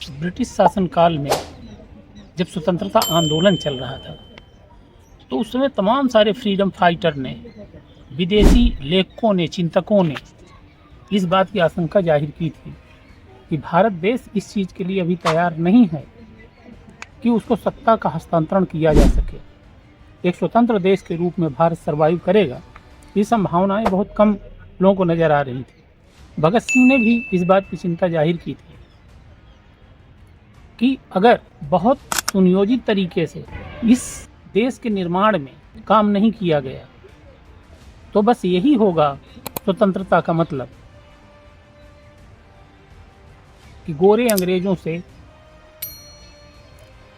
British शासनकाल में जब स्वतंत्रता आंदोलन चल रहा था, तो उस समय तमाम सारे फ्रीडम फाइटर ने, विदेशी लेखकों ने, चिंतकों ने इस बात की आशंका जाहिर की थी कि भारत देश इस चीज़ के लिए अभी तैयार नहीं है कि उसको सत्ता का हस्तांतरण किया जा सके। एक स्वतंत्र देश के रूप में भारत सर्वाइव करेगा, ये संभावनाएं बहुत कम लोगों को नज़र आ रही थी। भगत सिंह ने भी इस बात की चिंता जाहिर की थी कि अगर बहुत सुनियोजित तरीके से इस देश के निर्माण में काम नहीं किया गया तो बस यही होगा स्वतंत्रता का मतलब कि गोरे अंग्रेजों से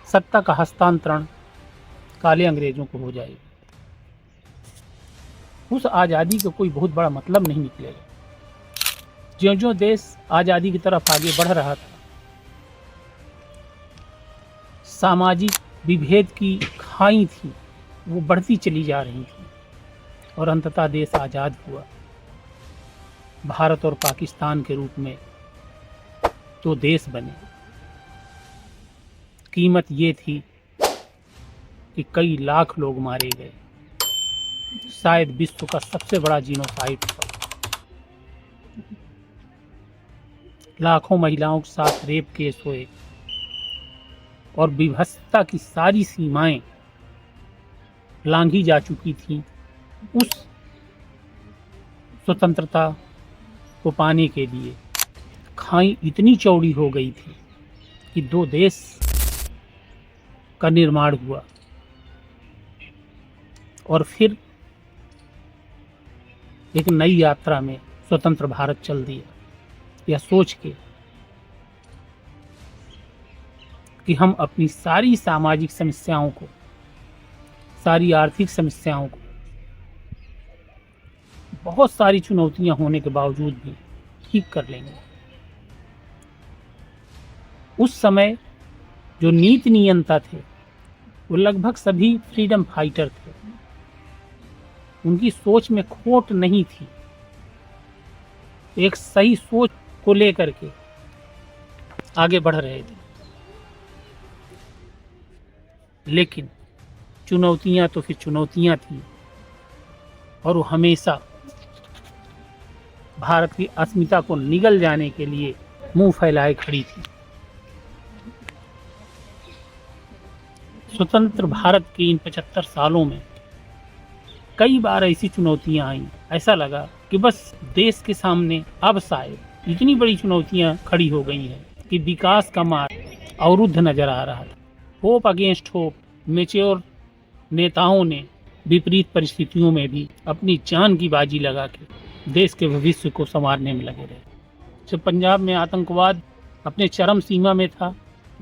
सत्ता का हस्तांतरण काले अंग्रेजों को हो जाएगा। उस आज़ादी का कोई बहुत बड़ा मतलब नहीं निकलेगा। ज्यों-ज्यों देश आज़ादी की तरफ आगे बढ़ रहा था, सामाजिक विभेद की खाई थी वो बढ़ती चली जा रही थी और अंततः देश आज़ाद हुआ। भारत और पाकिस्तान के रूप में दो देश बने। कीमत ये थी कि कई लाख लोग मारे गए, शायद विश्व का सबसे बड़ा जीनोसाइड था। लाखों महिलाओं के साथ रेप केस हुए और विभत्सता की सारी सीमाएं लांघी जा चुकी थी। उस स्वतंत्रता को पाने के लिए खाई इतनी चौड़ी हो गई थी कि दो देश का निर्माण हुआ और फिर एक नई यात्रा में स्वतंत्र भारत चल दिया, यह सोच के कि हम अपनी सारी सामाजिक समस्याओं को, सारी आर्थिक समस्याओं को, बहुत सारी चुनौतियां होने के बावजूद भी ठीक कर लेंगे। उस समय जो नीति नियंता थे वो लगभग सभी फ्रीडम फाइटर थे। उनकी सोच में खोट नहीं थी। एक सही सोच को लेकर के आगे बढ़ रहे थे, लेकिन चुनौतियां तो फिर चुनौतियां थी और वो हमेशा भारत की अस्मिता को निगल जाने के लिए मुंह फैलाए खड़ी थी। स्वतंत्र भारत के इन 75 सालों में कई बार ऐसी चुनौतियां आईं, ऐसा लगा कि बस देश के सामने अब शायद इतनी बड़ी चुनौतियां खड़ी हो गई हैं कि विकास का मार्ग अवरुद्ध नजर आ रहा था। होप अगेंस्ट होप मैच्योर नेताओं ने विपरीत परिस्थितियों में भी अपनी जान की बाजी लगा के देश के भविष्य को संवारने में लगे रहे। जब पंजाब में आतंकवाद अपने चरम सीमा में था,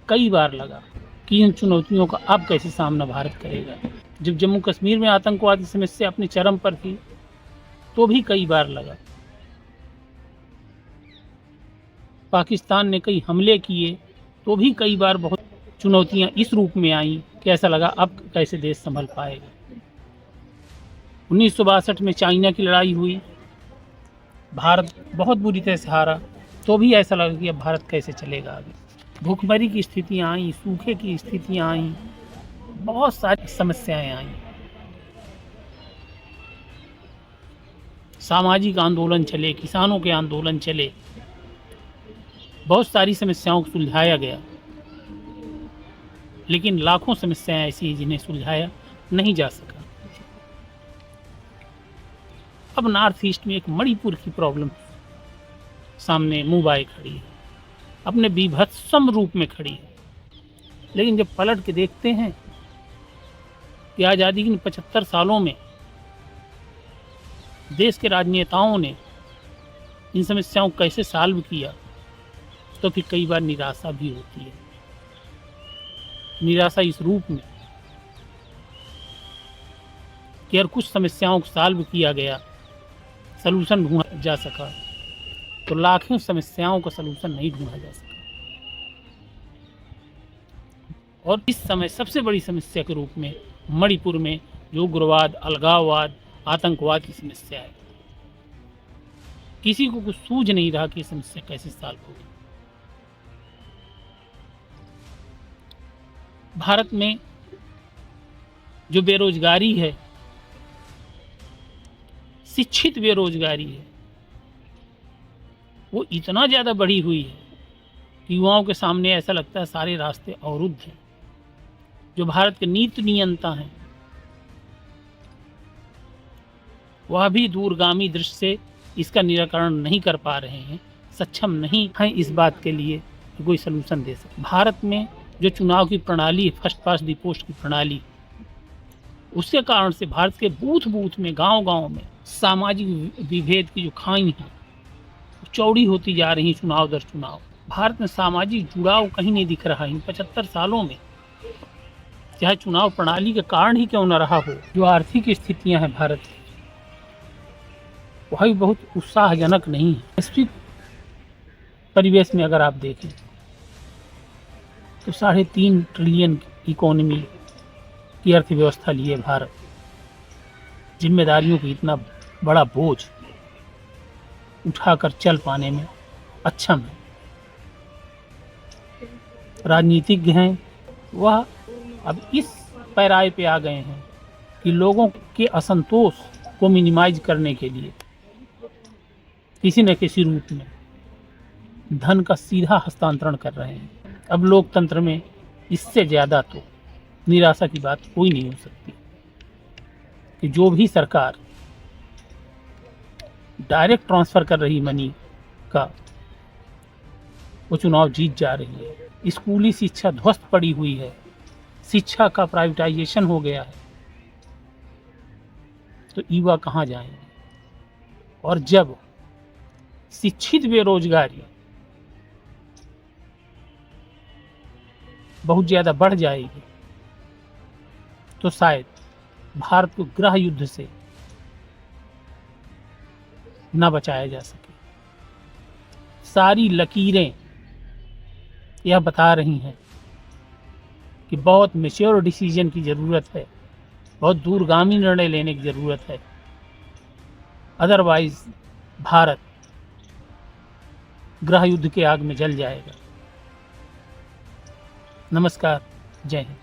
कई बार लगा कि इन चुनौतियों का अब कैसे सामना भारत करेगा। जब जम्मू कश्मीर में आतंकवाद की समस्या अपने चरम पर थी, तो भी कई बार लगा। पाकिस्तान ने कई हमले किए, तो भी कई बार बहुत चुनौतियां इस रूप में आईं कि ऐसा लगा अब कैसे देश संभल पाएगा। 1962 में चाइना की लड़ाई हुई, भारत बहुत बुरी तरह से हारा, तो भी ऐसा लगा कि अब भारत कैसे चलेगा आगे। भूखमरी की स्थितियां आईं, सूखे की स्थितियां आईं, बहुत सारी समस्याएं आईं। सामाजिक आंदोलन चले, किसानों के आंदोलन चले, बहुत सारी समस्याओं को सुलझाया गया, लेकिन लाखों समस्याएं ऐसी हैं जिन्हें सुलझाया नहीं जा सका। अब नॉर्थ ईस्ट में एक मणिपुर की प्रॉब्लम सामने मुंह बाए खड़ी है, अपने बीभत्सम रूप में खड़ी है। लेकिन जब पलट के देखते हैं कि आज़ादी के 75 सालों में देश के राजनेताओं ने इन समस्याओं को कैसे सॉल्व किया, तो फिर कई बार निराशा भी होती है। निराशा इस रूप में कि अगर कुछ समस्याओं को सॉल्व किया गया, सलूशन ढूंढा जा सका, तो लाखों समस्याओं का सलूशन नहीं ढूंढा जा सका। और इस समय सबसे बड़ी समस्या के रूप में मणिपुर में जो उग्रवाद, अलगाववाद, आतंकवाद की समस्या है, किसी को कुछ सूझ नहीं रहा कि समस्या कैसे सॉल्व होगी। भारत में जो बेरोजगारी है, शिक्षित बेरोजगारी है, वो इतना ज़्यादा बढ़ी हुई है कि युवाओं के सामने ऐसा लगता है सारे रास्ते अवरुद्ध हैं। जो भारत के नीति नियंता हैं, वह भी दूरगामी दृष्टि से इसका निराकरण नहीं कर पा रहे हैं, सक्षम नहीं हैं इस बात के लिए कि कोई सलूशन दे सके। भारत में जो चुनाव की प्रणाली है, फर्स्ट पास्ट द पोस्ट की प्रणाली, उसके कारण से भारत के बूथ बूथ में, गांव गांव में सामाजिक विभेद की जो खाई है चौड़ी होती जा रही चुनाव दर चुनाव। भारत में सामाजिक जुड़ाव कहीं नहीं दिख रहा है। इन 75 सालों में चाहे चुनाव प्रणाली के कारण ही क्यों न रहा हो, जो आर्थिक स्थितियां हैं भारत की, वह भी बहुत उत्साहजनक नहीं है। वैश्विक परिवेश में अगर आप देखें तो 3.5 ट्रिलियन इकोनॉमी की अर्थव्यवस्था लिए भारत जिम्मेदारियों की इतना बड़ा बोझ उठाकर चल पाने में अक्षम है। राजनीतिज्ञ हैं वह अब इस पैराए पे आ गए हैं कि लोगों के असंतोष को मिनिमाइज करने के लिए किसी न किसी रूप में धन का सीधा हस्तांतरण कर रहे हैं। अब लोकतंत्र में इससे ज़्यादा तो निराशा की बात कोई नहीं हो सकती कि जो भी सरकार डायरेक्ट ट्रांसफ़र कर रही मनी का, वो चुनाव जीत जा रही है। स्कूली शिक्षा ध्वस्त पड़ी हुई है, शिक्षा का प्राइवेटाइजेशन हो गया है, तो युवा कहाँ जाएंगे? और जब शिक्षित बेरोजगारी बहुत ज़्यादा बढ़ जाएगी तो शायद भारत को गृह युद्ध से न बचाया जा सके। सारी लकीरें यह बता रही हैं कि बहुत मैच्योर डिसीजन की ज़रूरत है, बहुत दूरगामी निर्णय लेने की ज़रूरत है। अदरवाइज भारत गृह युद्ध के आग में जल जाएगा। नमस्कार, जय हिंद।